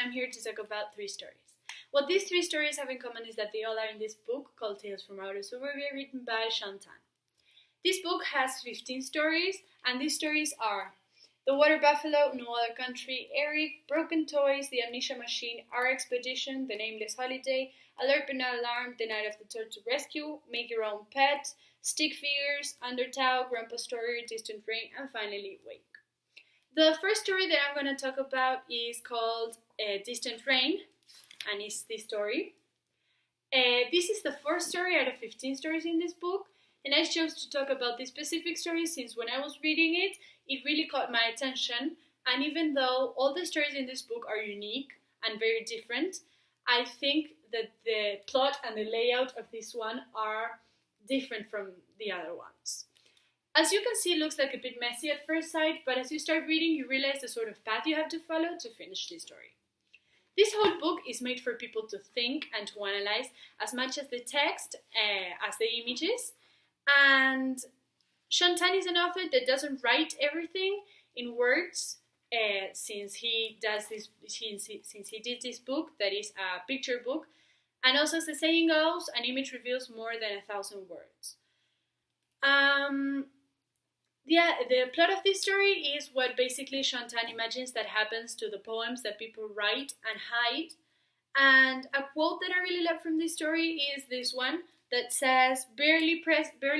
I'm here to talk about 3 stories. What these 3 stories have in common is that they all are in this book called Tales from Outer Suburbia, written by Shantan. This book has 15 stories, and these stories are The Water Buffalo, No Other Country, Eric, Broken Toys, The Amnesia Machine, Our Expedition, The Nameless Holiday, Alert but Not Alarmed, The Night of the Turtle Rescue, Make Your Own Pet, Stick Figures, Undertow, Grandpa's Story, Distant Rain, and finally Wake. The first story that I'm going to talk about is called Distant Rain, and it's this story. This is the 4th story out of 15 stories in this book, and I chose to talk about this specific story since when I was reading it, it really caught my attention, and even though all the stories in this book are unique and very different, I think that the plot and the layout of this one are different from the other ones. As you can see, it looks like a bit messy at first sight, but as you start reading, you realize the sort of path you have to follow to finish this story. This whole book is made for people to think and to analyze as much as the text as the images, and Shantan is an author that doesn't write everything in words, since he did this book that is a picture book, and also as the saying goes, an image reveals more than 1,000 words. The plot of this story is what basically Shantan imagines that happens to the poems that people write and hide. And a quote that I really love from this story is this one that says, barely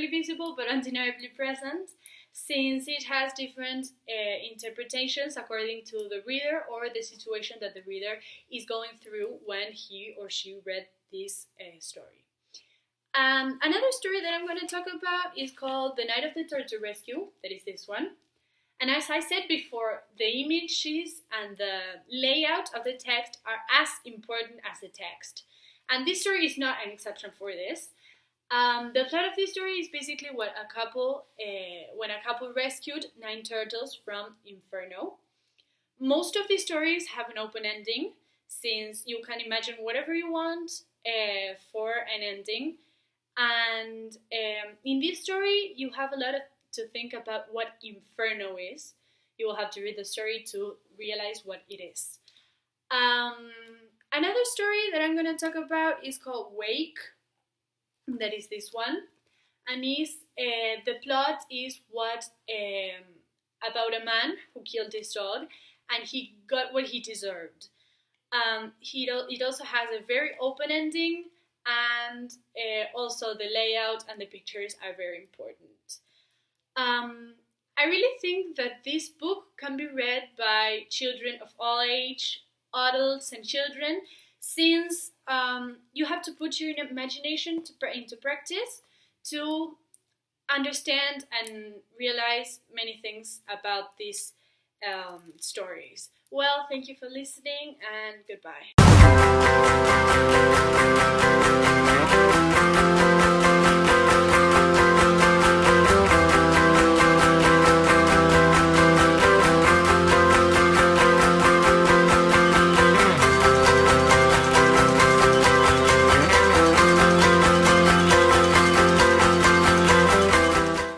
visible but undeniably present, since it has different interpretations according to the reader or the situation that the reader is going through when he or she read this story. Another story that I'm going to talk about is called The Night of the Turtle Rescue, that is this one. And as I said before, the images and the layout of the text are as important as the text. And this story is not an exception for this. The plot of this story is basically when a couple rescued 9 turtles from Inferno. Most of these stories have an open ending, since you can imagine whatever you want for an ending. And in this story, you have a lot to think about what Inferno is. You will have to read the story to realize what it is. Another story that I'm going to talk about is called Wake. That is this one. And the plot is about a man who killed his dog, and he got what he deserved. It also has a very open ending, and also the layout and the pictures are very important. I really think that this book can be read by children of all age, adults and children, since you have to put your imagination into practice to understand and realize many things about these stories. Well, thank you for listening, and goodbye.